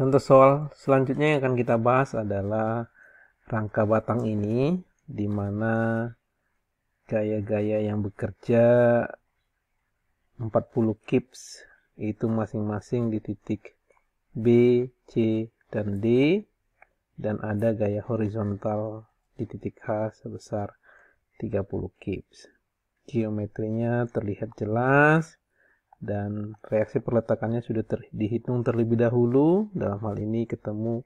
Contoh soal selanjutnya yang akan kita bahas adalah rangka batang ini, di mana gaya-gaya yang bekerja 40 kips itu masing-masing di titik B, C, dan D, dan ada gaya horizontal di titik H sebesar 30 kips. Geometrinya terlihat jelas dan reaksi perletakannya sudah dihitung terlebih dahulu. Dalam hal ini ketemu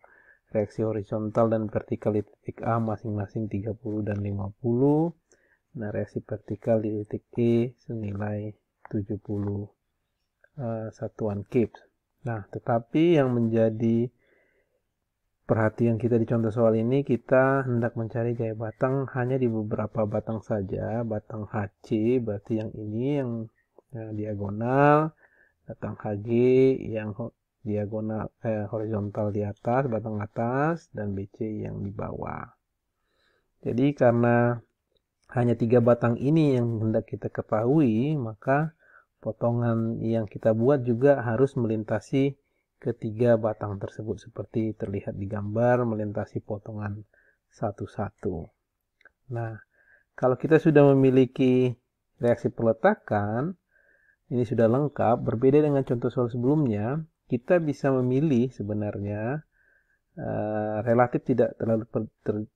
reaksi horizontal dan vertikal di titik A masing-masing 30 dan 50. Nah, reaksi vertikal di titik E senilai 70 satuan kips. Nah, tetapi yang menjadi perhatian kita di contoh soal ini, kita hendak mencari gaya batang hanya di beberapa batang saja. Batang HC berarti yang ini yang diagonal, batang HG yang diagonal horizontal di atas, batang atas, dan BC yang di bawah. Jadi karena hanya 3 batang ini yang hendak kita ketahui, maka potongan yang kita buat juga harus melintasi ketiga batang tersebut seperti terlihat di gambar, melintasi potongan satu-satu. Nah, kalau kita sudah memiliki reaksi peletakan, ini sudah lengkap, berbeda dengan contoh soal sebelumnya, kita bisa memilih sebenarnya relatif tidak terlalu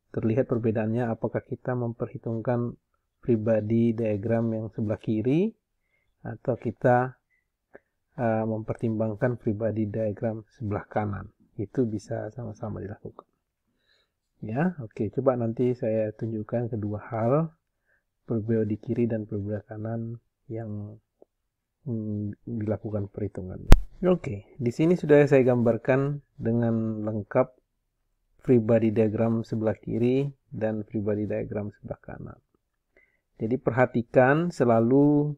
terlihat perbedaannya apakah kita memperhitungkan pribadi diagram yang sebelah kiri atau kita mempertimbangkan pribadi diagram sebelah kanan. Itu bisa sama-sama dilakukan. Ya, oke, coba nanti saya tunjukkan kedua hal, pribadi kiri dan pribadi kanan yang dilakukan perhitungannya. Oke, di sini sudah saya gambarkan dengan lengkap pribadi diagram sebelah kiri dan pribadi diagram sebelah kanan. Jadi perhatikan selalu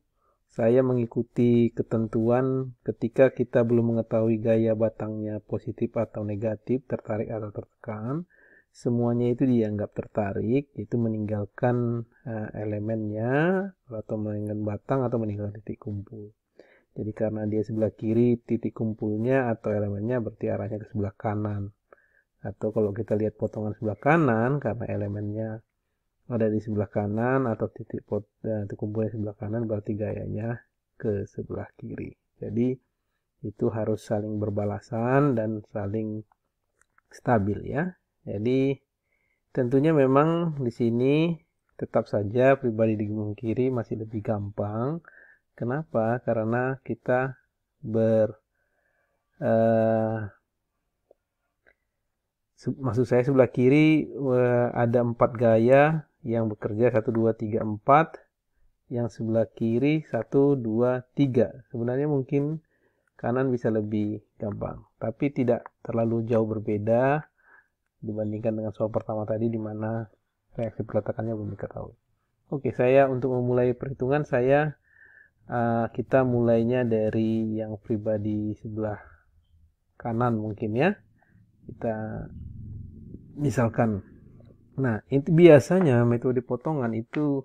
saya mengikuti ketentuan ketika kita belum mengetahui gaya batangnya positif atau negatif, tertarik atau tertekan. Semuanya itu dianggap tertarik, itu meninggalkan elemennya atau meninggalkan batang atau meninggalkan titik kumpul. Jadi karena dia sebelah kiri, titik kumpulnya atau elemennya berarti arahnya ke sebelah kanan. Atau kalau kita lihat potongan sebelah kanan, karena elemennya ada di sebelah kanan atau titik kumpulnya sebelah kanan, berarti gayanya ke sebelah kiri. Jadi itu harus saling berbalasan dan saling stabil ya. Jadi tentunya memang di sini tetap saja pribadi di kiri masih lebih gampang. Kenapa? Karena kita maksud saya sebelah kiri ada 4 gaya yang bekerja 1, 2, 3, 4. Yang sebelah kiri 1, 2, 3. Sebenarnya mungkin kanan bisa lebih gampang, tapi tidak terlalu jauh berbeda dibandingkan dengan soal pertama tadi di mana reaksi peletakannya belum diketahui. Oke, saya untuk memulai perhitungan kita mulainya dari yang pribadi sebelah kanan mungkin ya. Kita misalkan, nah itu biasanya metode potongan itu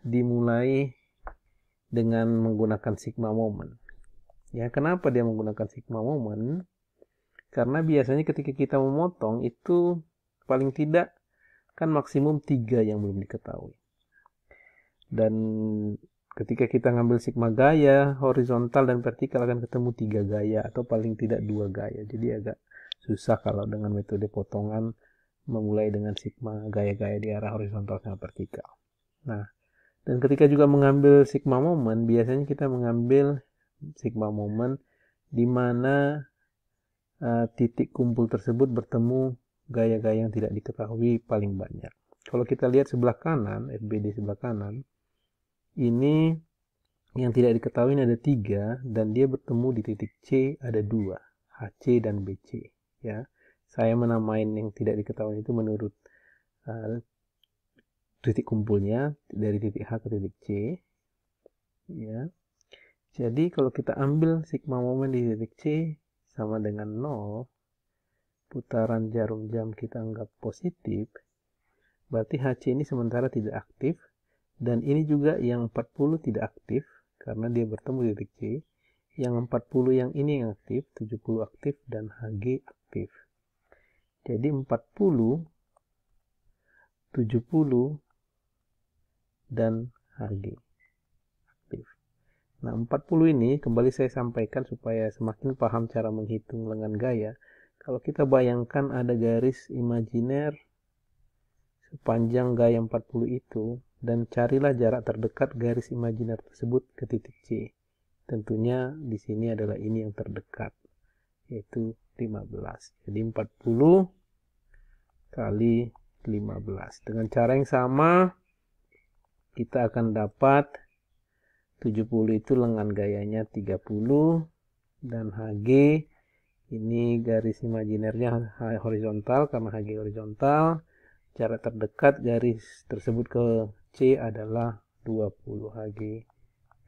dimulai dengan menggunakan sigma moment. Ya, kenapa dia menggunakan sigma moment? Karena biasanya ketika kita memotong itu paling tidak kan maksimum 3 yang belum diketahui. Dan ketika kita ngambil sigma gaya, horizontal dan vertikal akan ketemu 3 gaya atau paling tidak 2 gaya. Jadi agak susah kalau dengan metode potongan memulai dengan sigma gaya-gaya di arah horizontal sama vertikal. Nah, dan ketika juga mengambil sigma moment, biasanya kita mengambil sigma moment di mana titik kumpul tersebut bertemu gaya-gaya yang tidak diketahui paling banyak. Kalau kita lihat sebelah kanan, FBD sebelah kanan, ini yang tidak diketahui ada 3 dan dia bertemu di titik C ada 2, HC dan BC. Ya, saya menamain yang tidak diketahui itu menurut titik kumpulnya dari titik H ke titik C. Ya, jadi kalau kita ambil sigma moment di titik C sama dengan 0, putaran jarum jam kita anggap positif, berarti HC ini sementara tidak aktif, dan ini juga yang 40 tidak aktif, karena dia bertemu di titik C. yang 40 yang ini yang aktif, 70 aktif, dan HG aktif. Jadi 40, 70, dan HG aktif. Nah, 40 ini kembali saya sampaikan supaya semakin paham cara menghitung lengan gaya. Kalau kita bayangkan ada garis imajiner sepanjang gaya 40 itu, dan carilah jarak terdekat garis imajiner tersebut ke titik C. Tentunya di sini adalah ini yang terdekat, yaitu 15. Jadi 40 kali 15. Dengan cara yang sama, kita akan dapat 70 itu lengan gayanya 30, dan HG ini garis imajinernya horizontal karena HG horizontal. Jarak terdekat garis tersebut ke C adalah 20. HG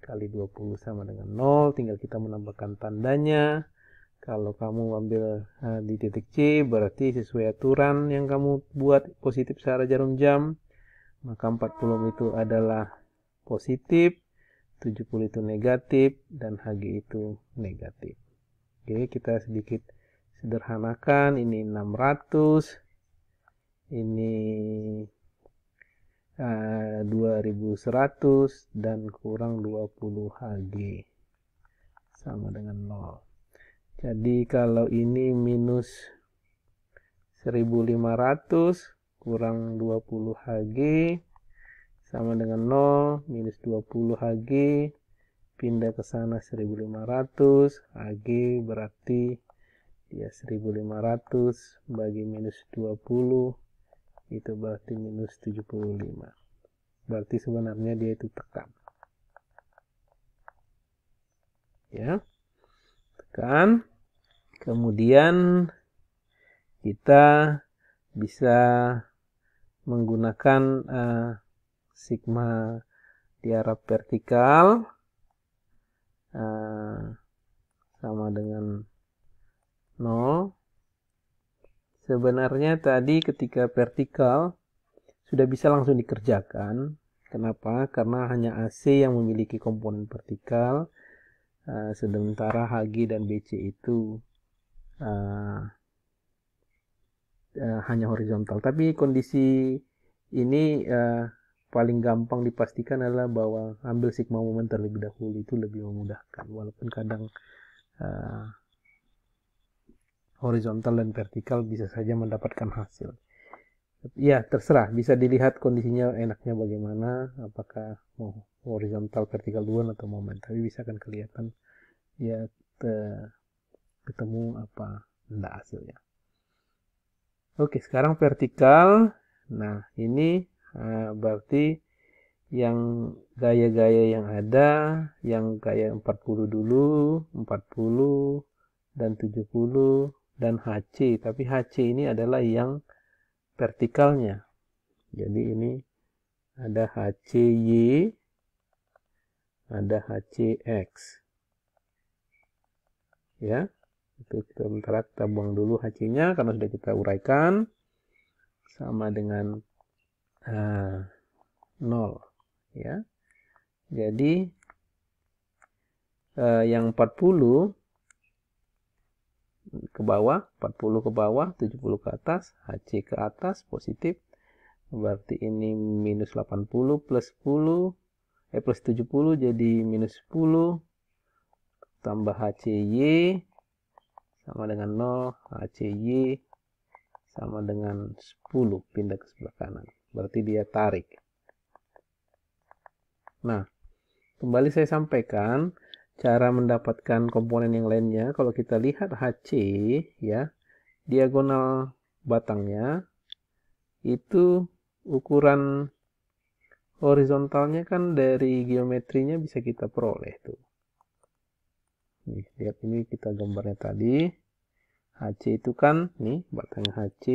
kali 20 sama dengan 0. Tinggal kita menambahkan tandanya. Kalau kamu ambil di titik C, berarti sesuai aturan yang kamu buat positif searah jarum jam, maka 40 itu adalah positif, 70 itu negatif, dan HG itu negatif. Oke, kita sedikit sederhanakan. Ini 600, ini 2100, dan kurang 20 HG sama dengan 0. Jadi kalau ini minus 1500 kurang 20 HG sama dengan 0, minus 20 HG, pindah ke sana 1500, HG berarti ya 1500 bagi minus 20, itu berarti minus 75. Berarti sebenarnya dia itu tekan. Ya, tekan. Kemudian kita bisa menggunakan sigma di arah vertikal sama dengan 0. Sebenarnya tadi ketika vertikal sudah bisa langsung dikerjakan. Kenapa? Karena hanya AC yang memiliki komponen vertikal, sementara HG dan BC itu hanya horizontal. Tapi kondisi ini paling gampang dipastikan adalah bahwa ambil sigma moment terlebih dahulu, itu lebih memudahkan, walaupun kadang horizontal dan vertikal bisa saja mendapatkan hasil. Ya, terserah, bisa dilihat kondisinya enaknya bagaimana, apakah mau horizontal, vertikal duluan atau moment, tapi bisa kan kelihatan ya ketemu apa enggak hasilnya. Oke, sekarang vertikal. Nah, ini berarti yang gaya-gaya yang ada, yang gaya 40 dulu, 40 dan 70 dan HC, tapi HC ini adalah yang vertikalnya. Jadi ini ada HCY, ada HCX. Ya, itu sementara kita buang dulu HC-nya karena sudah kita uraikan sama dengan 0. Ya, jadi yang 40 ke bawah, 40 ke bawah, 70 ke atas, HC ke atas, positif. Berarti ini minus 80 plus 10, plus 70 jadi minus 10, tambah HCY sama dengan 0, HCY sama dengan 10, pindah ke sebelah kanan. Berarti dia tarik. Nah, kembali saya sampaikan, cara mendapatkan komponen yang lainnya, kalau kita lihat HC, ya, diagonal batangnya, itu ukuran horizontalnya kan dari geometrinya bisa kita peroleh tuh. Nih, lihat ini kita gambarnya tadi. HC itu kan, nih, batang HC,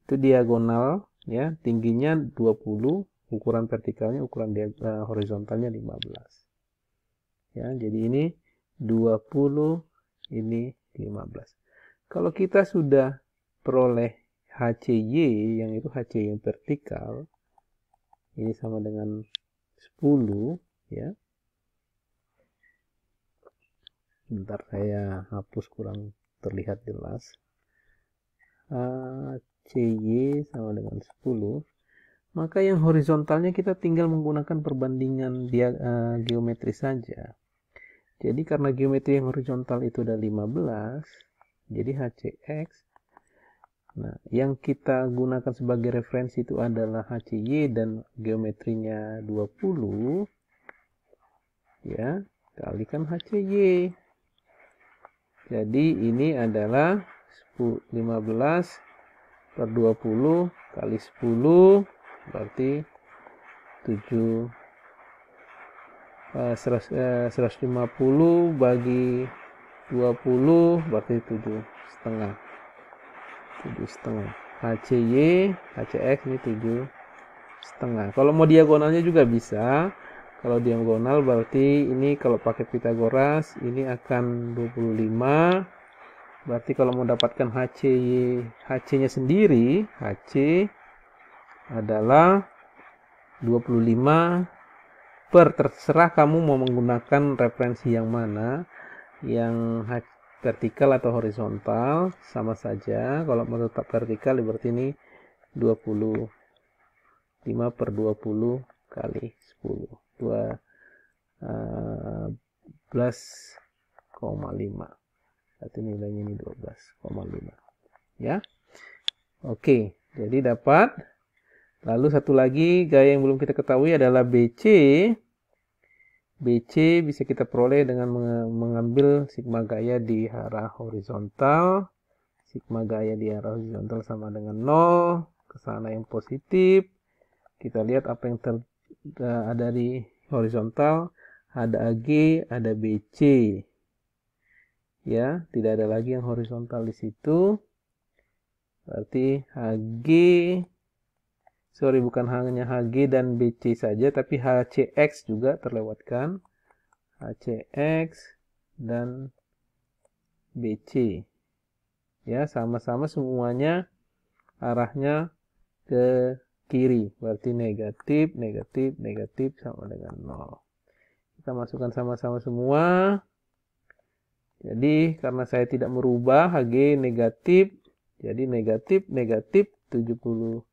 itu diagonal, ya, tingginya 20, ukuran vertikalnya, ukuran horizontalnya 15. Ya, jadi ini 20, ini 15. Kalau kita sudah peroleh HCY, yang itu HC yang vertikal, ini sama dengan 10, ya. sebentar saya hapus, kurang terlihat jelas. HCY sama dengan 10. Maka yang horizontalnya kita tinggal menggunakan perbandingan geometri saja. Jadi karena geometri yang horizontal itu ada 15, jadi HCX. Nah, yang kita gunakan sebagai referensi itu adalah HCY dan geometrinya 20. Ya, kalikan HCY. Jadi ini adalah 15 per 20 kali 10 berarti 150 bagi 20 berarti 7,5. HCY, HCX ini 7,5. Kalau mau diagonalnya juga bisa. Kalau diagonal berarti ini kalau pakai Pythagoras ini akan 25. Berarti kalau mau dapatkan HC-nya sendiri, HC adalah 25 per, terserah kamu mau menggunakan referensi yang mana, yang vertikal atau horizontal, sama saja. Kalau mau tetap vertikal berarti ini 25 per 20 kali 10, 12,5. Berarti nilainya ini 12,5. Ya. Oke, jadi dapat. Lalu satu lagi gaya yang belum kita ketahui adalah BC. BC bisa kita peroleh dengan mengambil sigma gaya di arah horizontal. Sigma gaya di arah horizontal sama dengan 0. Ke sana yang positif. Kita lihat apa yang ada di horizontal. Ada AG, ada BC. Ya, tidak ada lagi yang horizontal di situ. Berarti bukan hanya HG dan BC saja, tapi HCX juga terlewatkan. HCX dan BC. Ya, sama-sama semuanya arahnya ke kiri. Berarti negatif, negatif, negatif sama dengan 0. Kita masukkan sama-sama semua. Jadi karena saya tidak merubah, HG negatif. Jadi negatif, negatif 70.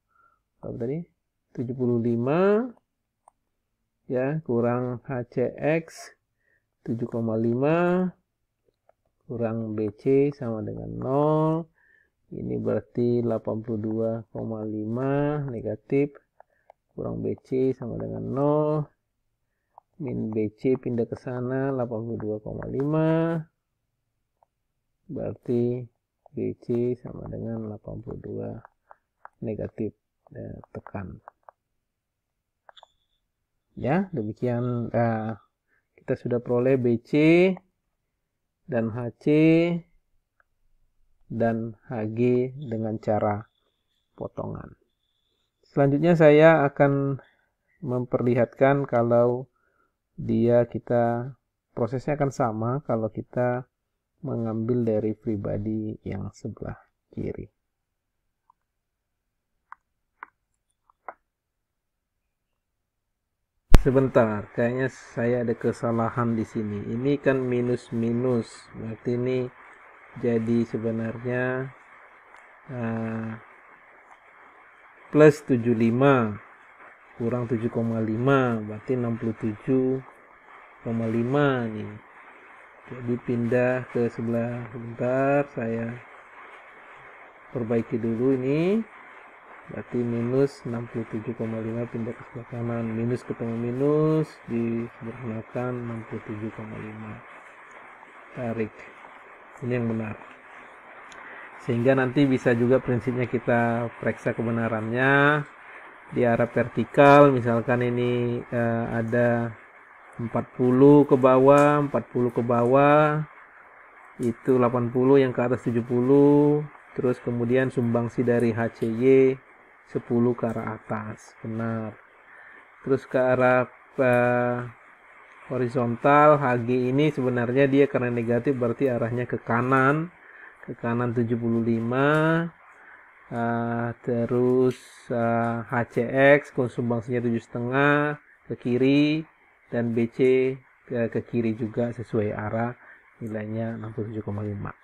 Apa tadi? 75 ya, kurang HCX 7,5 kurang BC sama dengan 0. Ini berarti 82,5 negatif kurang BC sama dengan 0. Min BC pindah ke sana 82,5. Berarti BC sama dengan 82 negatif. Tekan. Ya, demikian kita sudah peroleh BC dan HC dan HG dengan cara potongan. Selanjutnya saya akan memperlihatkan kalau prosesnya akan sama kalau kita mengambil dari pribadi yang sebelah kiri. Sebentar, kayaknya saya ada kesalahan di sini. Ini kan minus-minus, berarti ini jadi sebenarnya plus 75 kurang 7,5, berarti 67,5 nih. Jadi pindah ke sebelah, sebentar saya perbaiki dulu ini. Berarti minus 67,5 pindah ke sebelah kanan, minus ketemu minus disederhanakan 67,5, tarik, ini yang benar. Sehingga nanti bisa juga prinsipnya kita periksa kebenarannya di arah vertikal. Misalkan ini ada 40 ke bawah, 40 ke bawah, itu 80, yang ke atas 70. Terus kemudian sumbangsi dari HCY 10 ke arah atas, benar. Terus ke arah horizontal, HG ini sebenarnya dia karena negatif berarti arahnya ke kanan 75. Terus HCX sumbangsinya 7,5 ke kiri, dan BC ke kiri juga sesuai arah nilainya 67,5.